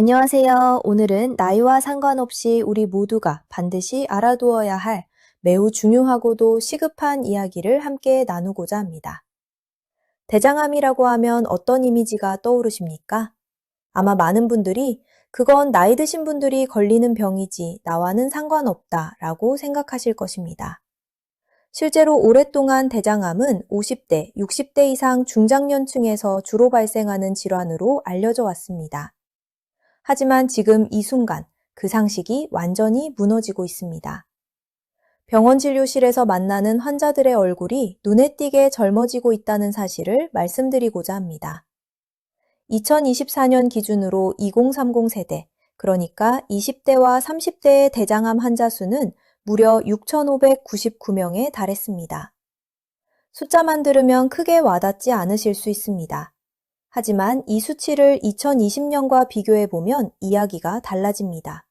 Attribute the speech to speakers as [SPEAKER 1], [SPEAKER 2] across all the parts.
[SPEAKER 1] 안녕하세요. 오늘은 나이와 상관없이 우리 모두가 반드시 알아두어야 할 매우 중요하고도 시급한 이야기를 함께 나누고자 합니다. 대장암이라고 하면 어떤 이미지가 떠오르십니까? 아마 많은 분들이 그건 나이 드신 분들이 걸리는 병이지 나와는 상관없다 라고 생각하실 것입니다. 실제로 오랫동안 대장암은 50대, 60대 이상 중장년층에서 주로 발생하는 질환으로 알려져 왔습니다. 하지만 지금 이 순간 그 상식이 완전히 무너지고 있습니다. 병원 진료실에서 만나는 환자들의 얼굴이 눈에 띄게 젊어지고 있다는 사실을 말씀드리고자 합니다. 2024년 기준으로 2030 세대, 그러니까 20대와 30대의 대장암 환자 수는 무려 6,599명에 달했습니다. 숫자만 들으면 크게 와닿지 않으실 수 있습니다. 하지만 이 수치를 2020년과 비교해보면 이야기가 달라집니다.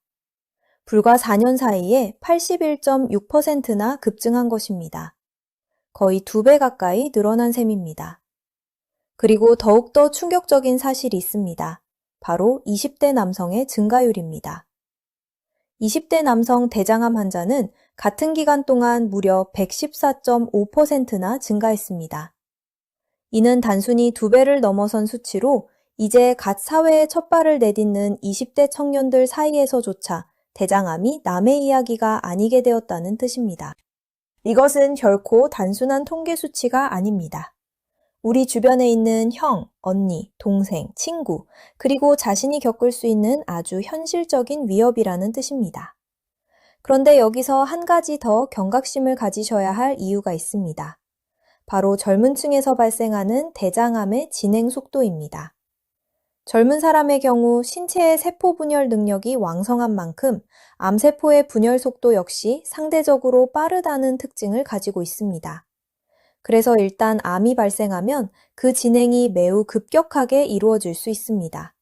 [SPEAKER 1] 불과 4년 사이에 81.6%나 급증한 것입니다. 거의 2배 가까이 늘어난 셈입니다. 그리고 더욱더 충격적인 사실이 있습니다. 바로 20대 남성의 증가율입니다. 20대 남성 대장암 환자는 같은 기간 동안 무려 114.5%나 증가했습니다. 이는 단순히 2배를 넘어선 수치로 이제 갓 사회에 첫 발을 내딛는 20대 청년들 사이에서조차 대장암이 남의 이야기가 아니게 되었다는 뜻입니다. 이것은 결코 단순한 통계 수치가 아닙니다. 우리 주변에 있는 형, 언니, 동생, 친구, 그리고 자신이 겪을 수 있는 아주 현실적인 위협이라는 뜻입니다. 그런데 여기서 한 가지 더 경각심을 가지셔야 할 이유가 있습니다. 바로 젊은 층에서 발생하는 대장암의 진행 속도입니다. 젊은 사람의 경우 신체의 세포 분열 능력이 왕성한 만큼 암세포의 분열 속도 역시 상대적으로 빠르다는 특징을 가지고 있습니다. 그래서 일단 암이 발생하면 그 진행이 매우 급격하게 이루어질 수 있습니다.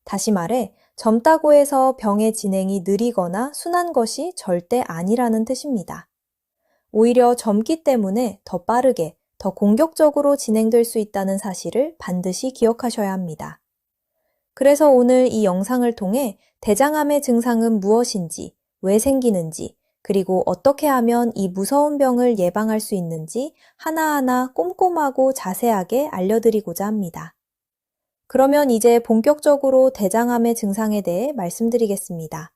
[SPEAKER 1] 다시 말해, 젊다고 해서 병의 진행이 느리거나 순한 것이 절대 아니라는 뜻입니다. 오히려 젊기 때문에 더 빠르게, 더 공격적으로 진행될 수 있다는 사실을 반드시 기억하셔야 합니다. 그래서 오늘 이 영상을 통해 대장암의 증상은 무엇인지, 왜 생기는지, 그리고 어떻게 하면 이 무서운 병을 예방할 수 있는지 하나하나 꼼꼼하고 자세하게 알려드리고자 합니다. 그러면 이제 본격적으로 대장암의 증상에 대해 말씀드리겠습니다.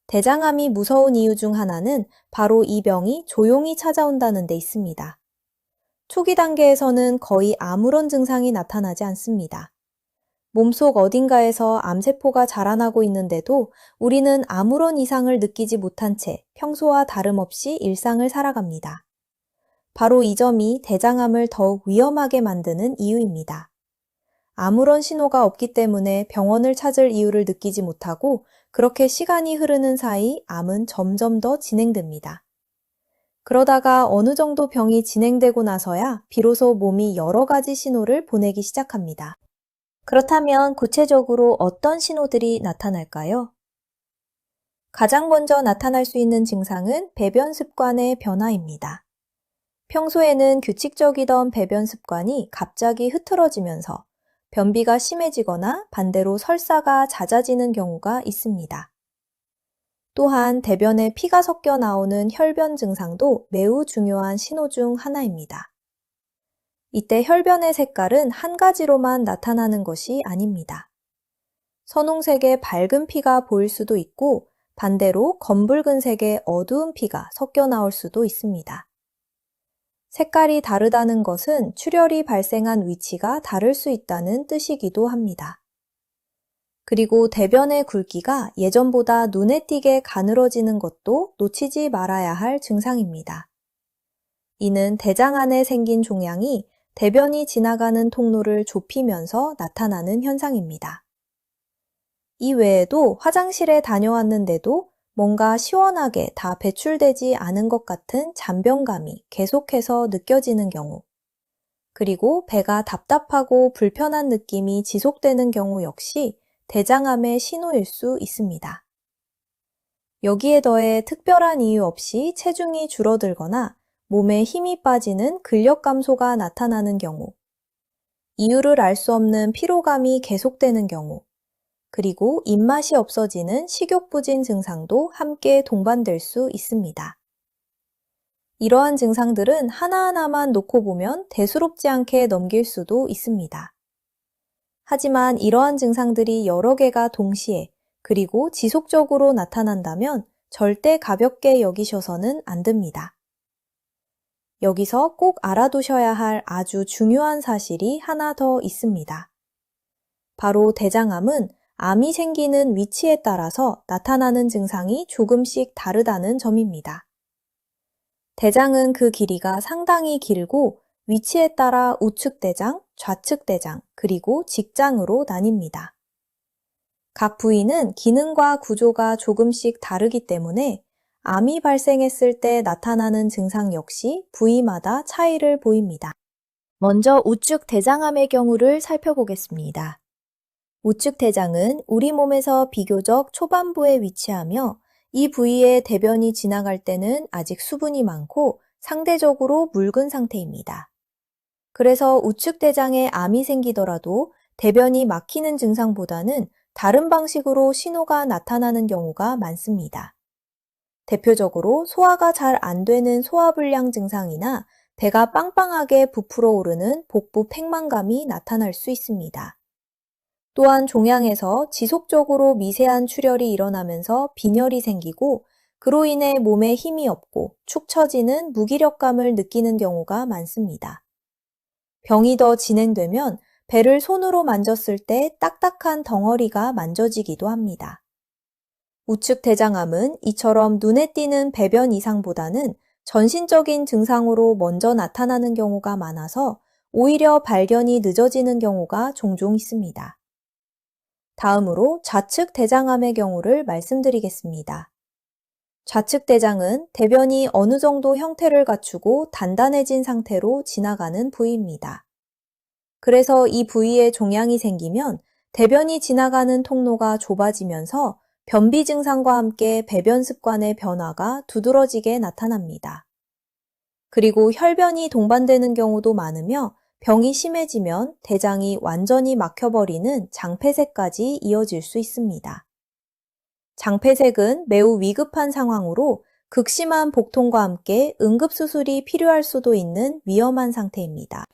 [SPEAKER 1] 대장암이 무서운 이유 중 하나는 바로 이 병이 조용히 찾아온다는 데 있습니다. 초기 단계에서는 거의 아무런 증상이 나타나지 않습니다. 몸속 어딘가에서 암세포가 자라나고 있는데도 우리는 아무런 이상을 느끼지 못한 채 평소와 다름없이 일상을 살아갑니다. 바로 이 점이 대장암을 더욱 위험하게 만드는 이유입니다. 아무런 신호가 없기 때문에 병원을 찾을 이유를 느끼지 못하고 그렇게 시간이 흐르는 사이 암은 점점 더 진행됩니다. 그러다가 어느 정도 병이 진행되고 나서야 비로소 몸이 여러 가지 신호를 보내기 시작합니다. 그렇다면 구체적으로 어떤 신호들이 나타날까요? 가장 먼저 나타날 수 있는 증상은 배변 습관의 변화입니다. 평소에는 규칙적이던 배변 습관이 갑자기 흐트러지면서 변비가 심해지거나 반대로 설사가 잦아지는 경우가 있습니다. 또한 대변에 피가 섞여 나오는 혈변 증상도 매우 중요한 신호 중 하나입니다. 이때 혈변의 색깔은 한 가지로만 나타나는 것이 아닙니다. 선홍색의 밝은 피가 보일 수도 있고 반대로 검붉은 색의 어두운 피가 섞여 나올 수도 있습니다. 색깔이 다르다는 것은 출혈이 발생한 위치가 다를 수 있다는 뜻이기도 합니다. 그리고 대변의 굵기가 예전보다 눈에 띄게 가늘어지는 것도 놓치지 말아야 할 증상입니다. 이는 대장 안에 생긴 종양이 대변이 지나가는 통로를 좁히면서 나타나는 현상입니다. 이 외에도 화장실에 다녀왔는데도 뭔가 시원하게 다 배출되지 않은 것 같은 잔변감이 계속해서 느껴지는 경우, 그리고 배가 답답하고 불편한 느낌이 지속되는 경우 역시 대장암의 신호일 수 있습니다. 여기에 더해 특별한 이유 없이 체중이 줄어들거나 몸에 힘이 빠지는 근력 감소가 나타나는 경우, 이유를 알 수 없는 피로감이 계속되는 경우, 그리고 입맛이 없어지는 식욕부진 증상도 함께 동반될 수 있습니다. 이러한 증상들은 하나하나만 놓고 보면 대수롭지 않게 넘길 수도 있습니다. 하지만 이러한 증상들이 여러 개가 동시에 그리고 지속적으로 나타난다면 절대 가볍게 여기셔서는 안 됩니다. 여기서 꼭 알아두셔야 할 아주 중요한 사실이 하나 더 있습니다. 바로 대장암은 암이 생기는 위치에 따라서 나타나는 증상이 조금씩 다르다는 점입니다. 대장은 그 길이가 상당히 길고 위치에 따라 우측대장, 좌측대장, 그리고 직장으로 나뉩니다. 각 부위는 기능과 구조가 조금씩 다르기 때문에 암이 발생했을 때 나타나는 증상 역시 부위마다 차이를 보입니다. 먼저 우측 대장암의 경우를 살펴보겠습니다. 우측 대장은 우리 몸에서 비교적 초반부에 위치하며 이 부위에 대변이 지나갈 때는 아직 수분이 많고 상대적으로 묽은 상태입니다. 그래서 우측 대장에 암이 생기더라도 대변이 막히는 증상보다는 다른 방식으로 신호가 나타나는 경우가 많습니다. 대표적으로 소화가 잘 안 되는 소화불량 증상이나 배가 빵빵하게 부풀어 오르는 복부 팽만감이 나타날 수 있습니다. 또한 종양에서 지속적으로 미세한 출혈이 일어나면서 빈혈이 생기고 그로 인해 몸에 힘이 없고 축 처지는 무기력감을 느끼는 경우가 많습니다. 병이 더 진행되면 배를 손으로 만졌을 때 딱딱한 덩어리가 만져지기도 합니다. 우측 대장암은 이처럼 눈에 띄는 배변 이상보다는 전신적인 증상으로 먼저 나타나는 경우가 많아서 오히려 발견이 늦어지는 경우가 종종 있습니다. 다음으로 좌측 대장암의 경우를 말씀드리겠습니다. 좌측 대장은 대변이 어느 정도 형태를 갖추고 단단해진 상태로 지나가는 부위입니다. 그래서 이 부위에 종양이 생기면 대변이 지나가는 통로가 좁아지면서 변비 증상과 함께 배변 습관의 변화가 두드러지게 나타납니다. 그리고 혈변이 동반되는 경우도 많으며 병이 심해지면 대장이 완전히 막혀버리는 장폐색까지 이어질 수 있습니다. 장폐색은 매우 위급한 상황으로 극심한 복통과 함께 응급수술이 필요할 수도 있는 위험한 상태입니다.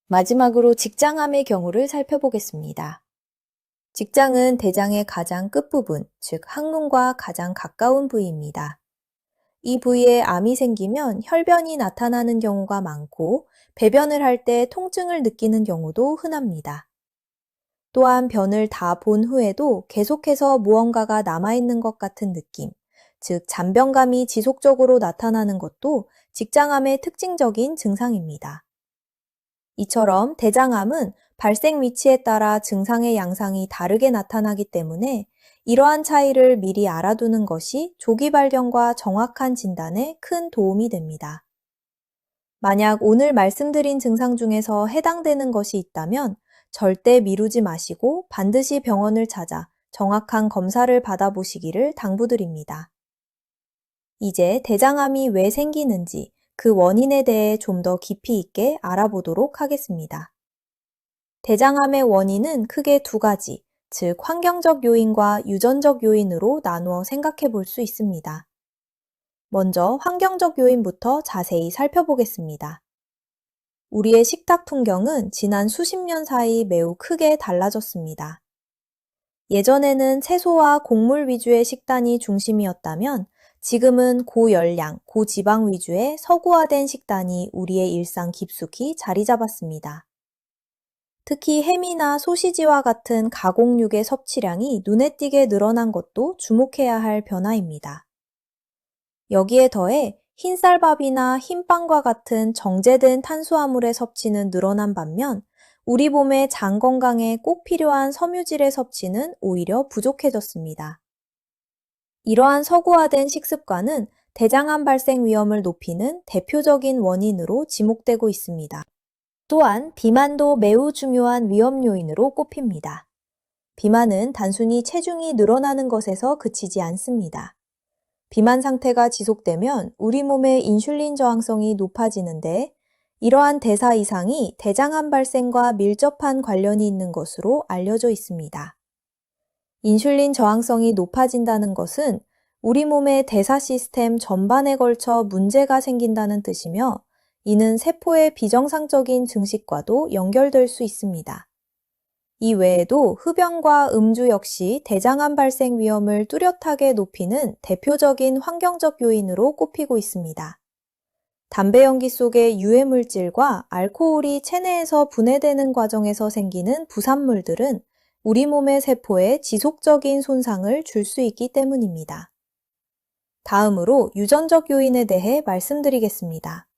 [SPEAKER 1] 마지막으로 직장암의 경우를 살펴보겠습니다. 직장은 대장의 가장 끝부분, 즉 항문과 가장 가까운 부위입니다. 이 부위에 암이 생기면 혈변이 나타나는 경우가 많고 배변을 할 때 통증을 느끼는 경우도 흔합니다. 또한 변을 다 본 후에도 계속해서 무언가가 남아있는 것 같은 느낌, 즉 잔변감이 지속적으로 나타나는 것도 직장암의 특징적인 증상입니다. 이처럼 대장암은 발생 위치에 따라 증상의 양상이 다르게 나타나기 때문에 이러한 차이를 미리 알아두는 것이 조기 발견과 정확한 진단에 큰 도움이 됩니다. 만약 오늘 말씀드린 증상 중에서 해당되는 것이 있다면 절대 미루지 마시고 반드시 병원을 찾아 정확한 검사를 받아보시기를 당부드립니다. 이제 대장암이 왜 생기는지 그 원인에 대해 좀 더 깊이 있게 알아보도록 하겠습니다. 대장암의 원인은 크게 두 가지, 즉 환경적 요인과 유전적 요인으로 나누어 생각해 볼 수 있습니다. 먼저 환경적 요인부터 자세히 살펴보겠습니다. 우리의 식탁 풍경은 지난 수십 년 사이 매우 크게 달라졌습니다. 예전에는 채소와 곡물 위주의 식단이 중심이었다면 지금은 고열량, 고지방 위주의 서구화된 식단이 우리의 일상 깊숙이 자리 잡았습니다. 특히 햄이나 소시지와 같은 가공육의 섭취량이 눈에 띄게 늘어난 것도 주목해야 할 변화입니다. 여기에 더해 흰쌀밥이나 흰빵과 같은 정제된 탄수화물의 섭취는 늘어난 반면 우리 몸의 장 건강에 꼭 필요한 섬유질의 섭취는 오히려 부족해졌습니다. 이러한 서구화된 식습관은 대장암 발생 위험을 높이는 대표적인 원인으로 지목되고 있습니다. 또한 비만도 매우 중요한 위험 요인으로 꼽힙니다. 비만은 단순히 체중이 늘어나는 것에서 그치지 않습니다. 비만 상태가 지속되면 우리 몸의 인슐린 저항성이 높아지는데 이러한 대사 이상이 대장암 발생과 밀접한 관련이 있는 것으로 알려져 있습니다. 인슐린 저항성이 높아진다는 것은 우리 몸의 대사 시스템 전반에 걸쳐 문제가 생긴다는 뜻이며, 이는 세포의 비정상적인 증식과도 연결될 수 있습니다. 이 외에도 흡연과 음주 역시 대장암 발생 위험을 뚜렷하게 높이는 대표적인 환경적 요인으로 꼽히고 있습니다. 담배 연기 속의 유해 물질과 알코올이 체내에서 분해되는 과정에서 생기는 부산물들은 우리 몸의 세포에 지속적인 손상을 줄 수 있기 때문입니다. 다음으로 유전적 요인에 대해 말씀드리겠습니다.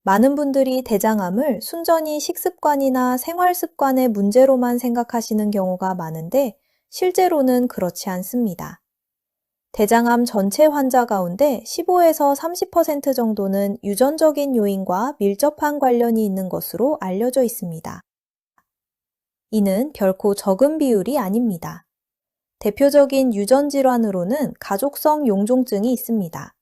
[SPEAKER 1] 많은 분들이 대장암을 순전히 식습관이나 생활 습관의 문제로만 생각하시는 경우가 많은데, 실제로는 그렇지 않습니다. 대장암 전체 환자 가운데 15에서 30% 정도는 유전적인 요인과 밀접한 관련이 있는 것으로 알려져 있습니다. 이는 결코 적은 비율이 아닙니다. 대표적인 유전 질환으로는 가족성 용종증이 있습니다.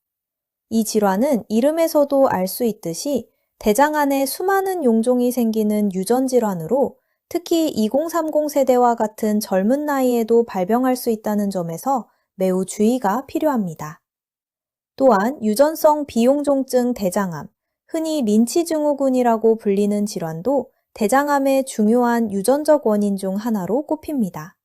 [SPEAKER 1] 이 질환은 이름에서도 알 수 있듯이 대장 안에 수많은 용종이 생기는 유전 질환으로, 특히 2030 세대와 같은 젊은 나이에도 발병할 수 있다는 점에서 매우 주의가 필요합니다. 또한 유전성 비용종증 대장암, 흔히 린치 증후군이라고 불리는 질환도 대장암의 중요한 유전적 원인 중 하나로 꼽힙니다.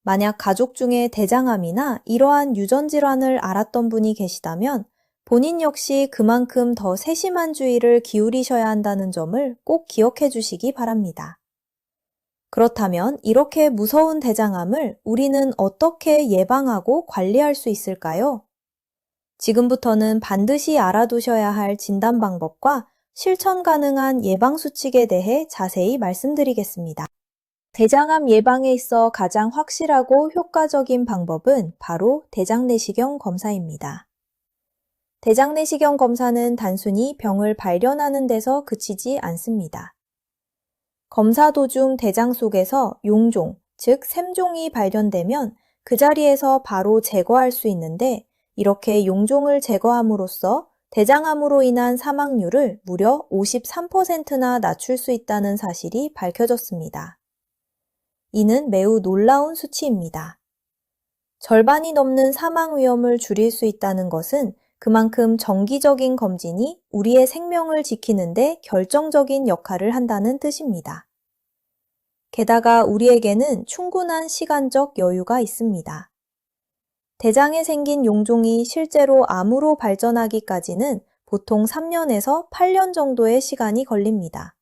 [SPEAKER 1] 만약 가족 중에 대장암이나 이러한 유전 질환을 앓았던 분이 계시다면 본인 역시 그만큼 더 세심한 주의를 기울이셔야 한다는 점을 꼭 기억해 주시기 바랍니다. 그렇다면 이렇게 무서운 대장암을 우리는 어떻게 예방하고 관리할 수 있을까요? 지금부터는 반드시 알아두셔야 할 진단 방법과 실천 가능한 예방 수칙에 대해 자세히 말씀드리겠습니다. 대장암 예방에 있어 가장 확실하고 효과적인 방법은 바로 대장내시경 검사입니다. 대장내시경 검사는 단순히 병을 발견하는 데서 그치지 않습니다. 검사 도중 대장 속에서 용종, 즉 샘종이 발견되면 그 자리에서 바로 제거할 수 있는데, 이렇게 용종을 제거함으로써 대장암으로 인한 사망률을 무려 53%나 낮출 수 있다는 사실이 밝혀졌습니다. 이는 매우 놀라운 수치입니다. 절반이 넘는 사망 위험을 줄일 수 있다는 것은 그만큼 정기적인 검진이 우리의 생명을 지키는 데 결정적인 역할을 한다는 뜻입니다. 게다가 우리에게는 충분한 시간적 여유가 있습니다. 대장에 생긴 용종이 실제로 암으로 발전하기까지는 보통 3년에서 8년 정도의 시간이 걸립니다.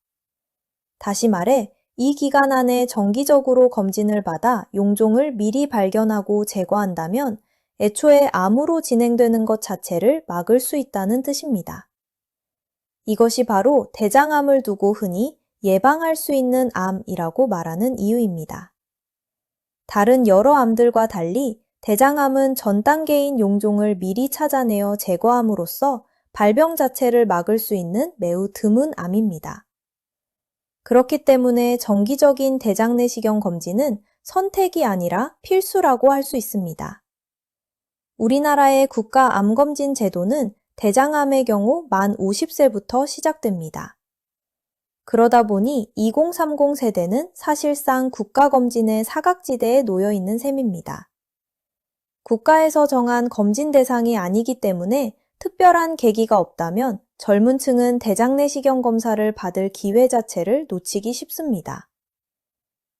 [SPEAKER 1] 다시 말해, 이 기간 안에 정기적으로 검진을 받아 용종을 미리 발견하고 제거한다면 애초에 암으로 진행되는 것 자체를 막을 수 있다는 뜻입니다. 이것이 바로 대장암을 두고 흔히 예방할 수 있는 암이라고 말하는 이유입니다. 다른 여러 암들과 달리 대장암은 전 단계인 용종을 미리 찾아내어 제거함으로써 발병 자체를 막을 수 있는 매우 드문 암입니다. 그렇기 때문에 정기적인 대장내시경 검진은 선택이 아니라 필수라고 할 수 있습니다. 우리나라의 국가 암검진 제도는 대장암의 경우 만 50세부터 시작됩니다. 그러다 보니 2030 세대는 사실상 국가검진의 사각지대에 놓여 있는 셈입니다. 국가에서 정한 검진 대상이 아니기 때문에 특별한 계기가 없다면 젊은 층은 대장내시경 검사를 받을 기회 자체를 놓치기 쉽습니다.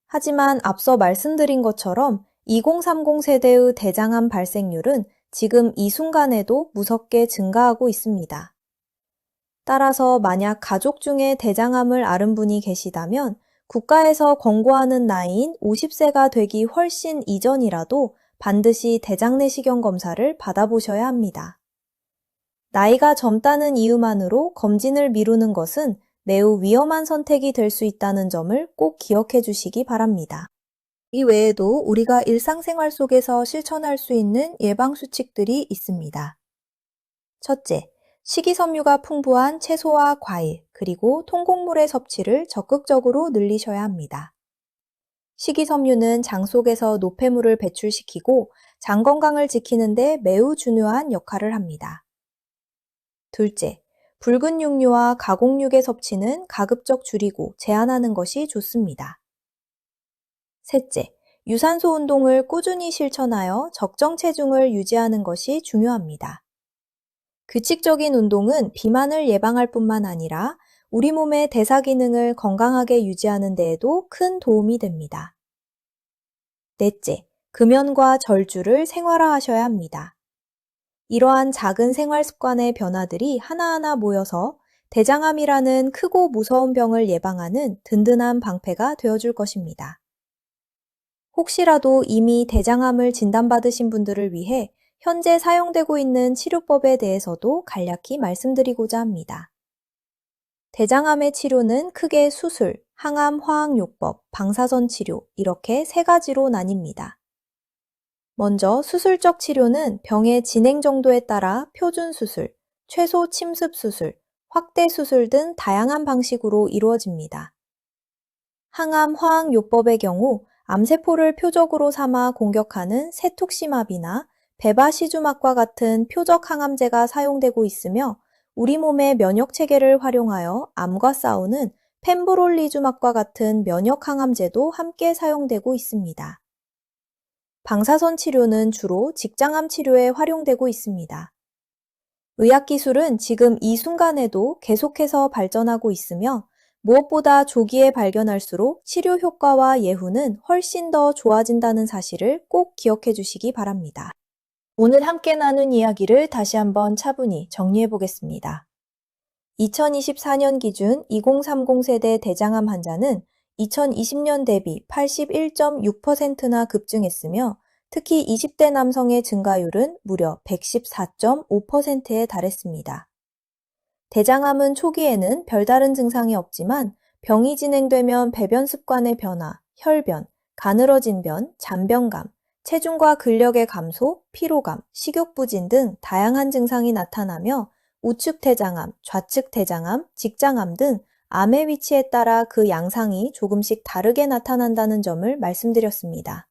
[SPEAKER 1] 하지만 앞서 말씀드린 것처럼 2030 세대의 대장암 발생률은 지금 이 순간에도 무섭게 증가하고 있습니다. 따라서 만약 가족 중에 대장암을 앓은 분이 계시다면 국가에서 권고하는 나이인 50세가 되기 훨씬 이전이라도 반드시 대장내시경 검사를 받아보셔야 합니다. 나이가 젊다는 이유만으로 검진을 미루는 것은 매우 위험한 선택이 될 수 있다는 점을 꼭 기억해 주시기 바랍니다. 이 외에도 우리가 일상생활 속에서 실천할 수 있는 예방수칙들이 있습니다. 첫째, 식이섬유가 풍부한 채소와 과일, 그리고 통곡물의 섭취를 적극적으로 늘리셔야 합니다. 식이섬유는 장 속에서 노폐물을 배출시키고 장 건강을 지키는 데 매우 중요한 역할을 합니다. 둘째, 붉은 육류와 가공육의 섭취는 가급적 줄이고 제한하는 것이 좋습니다. 셋째, 유산소 운동을 꾸준히 실천하여 적정 체중을 유지하는 것이 중요합니다. 규칙적인 운동은 비만을 예방할 뿐만 아니라 우리 몸의 대사 기능을 건강하게 유지하는 데에도 큰 도움이 됩니다. 넷째, 금연과 절주를 생활화하셔야 합니다. 이러한 작은 생활 습관의 변화들이 하나하나 모여서 대장암이라는 크고 무서운 병을 예방하는 든든한 방패가 되어줄 것입니다. 혹시라도 이미 대장암을 진단받으신 분들을 위해 현재 사용되고 있는 치료법에 대해서도 간략히 말씀드리고자 합니다. 대장암의 치료는 크게 수술, 항암 화학요법, 방사선 치료 이렇게 세 가지로 나뉩니다. 먼저 수술적 치료는 병의 진행 정도에 따라 표준 수술, 최소 침습 수술, 확대 수술 등 다양한 방식으로 이루어집니다. 항암 화학요법의 경우 암세포를 표적으로 삼아 공격하는 세툭시맙이나 베바시주막과 같은 표적 항암제가 사용되고 있으며 우리 몸의 면역 체계를 활용하여 암과 싸우는 펜브롤리주막과 같은 면역 항암제도 함께 사용되고 있습니다. 방사선 치료는 주로 직장암 치료에 활용되고 있습니다. 의학기술은 지금 이 순간에도 계속해서 발전하고 있으며 무엇보다 조기에 발견할수록 치료 효과와 예후는 훨씬 더 좋아진다는 사실을 꼭 기억해 주시기 바랍니다. 오늘 함께 나눈 이야기를 다시 한번 차분히 정리해 보겠습니다. 2024년 기준 2030 세대 대장암 환자는 2020년 대비 81.6%나 급증했으며 특히 20대 남성의 증가율은 무려 114.5%에 달했습니다. 대장암은 초기에는 별다른 증상이 없지만 병이 진행되면 배변 습관의 변화, 혈변, 가늘어진 변, 잔변감, 체중과 근력의 감소, 피로감, 식욕부진 등 다양한 증상이 나타나며 우측 대장암, 좌측 대장암, 직장암 등 암의 위치에 따라 그 양상이 조금씩 다르게 나타난다는 점을 말씀드렸습니다.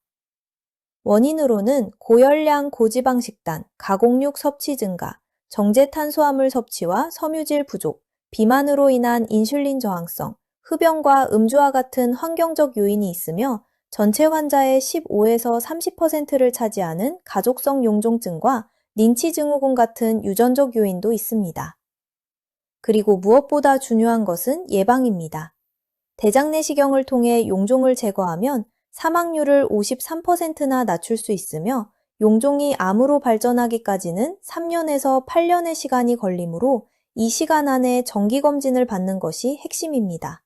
[SPEAKER 1] 원인으로는 고열량 고지방 식단, 가공육 섭취 증가, 정제 탄수화물 섭취와 섬유질 부족, 비만으로 인한 인슐린 저항성, 흡연과 음주와 같은 환경적 요인이 있으며 전체 환자의 15에서 30%를 차지하는 가족성 용종증과 린치 증후군 같은 유전적 요인도 있습니다. 그리고 무엇보다 중요한 것은 예방입니다. 대장 내시경을 통해 용종을 제거하면 사망률을 53%나 낮출 수 있으며 용종이 암으로 발전하기까지는 3년에서 8년의 시간이 걸리므로 이 시간 안에 정기검진을 받는 것이 핵심입니다.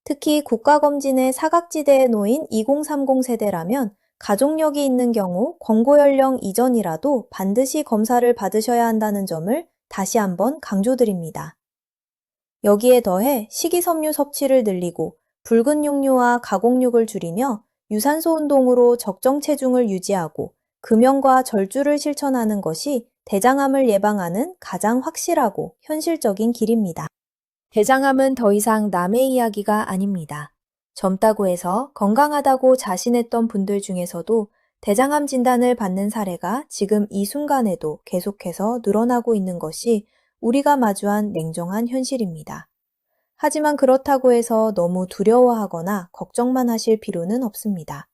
[SPEAKER 1] 특히 국가검진의 사각지대에 놓인 2030 세대라면 가족력이 있는 경우 권고연령 이전이라도 반드시 검사를 받으셔야 한다는 점을 다시 한번 강조드립니다. 여기에 더해 식이섬유 섭취를 늘리고 붉은 육류와 가공육을 줄이며 유산소 운동으로 적정 체중을 유지하고 금연과 절주를 실천하는 것이 대장암을 예방하는 가장 확실하고 현실적인 길입니다. 대장암은 더 이상 남의 이야기가 아닙니다. 젊다고 해서 건강하다고 자신했던 분들 중에서도 대장암 진단을 받는 사례가 지금 이 순간에도 계속해서 늘어나고 있는 것이 우리가 마주한 냉정한 현실입니다. 하지만 그렇다고 해서 너무 두려워하거나 걱정만 하실 필요는 없습니다.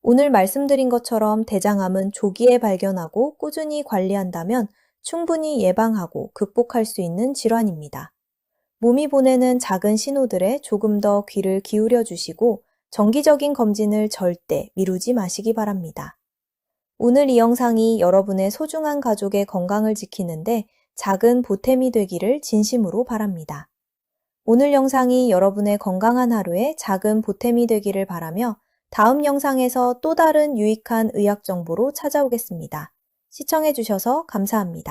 [SPEAKER 1] 오늘 말씀드린 것처럼 대장암은 조기에 발견하고 꾸준히 관리한다면 충분히 예방하고 극복할 수 있는 질환입니다. 몸이 보내는 작은 신호들에 조금 더 귀를 기울여 주시고 정기적인 검진을 절대 미루지 마시기 바랍니다. 오늘 이 영상이 여러분의 소중한 가족의 건강을 지키는데 작은 보탬이 되기를 진심으로 바랍니다. 오늘 영상이 여러분의 건강한 하루에 작은 보탬이 되기를 바라며 다음 영상에서 또 다른 유익한 의학 정보로 찾아오겠습니다. 시청해 주셔서 감사합니다.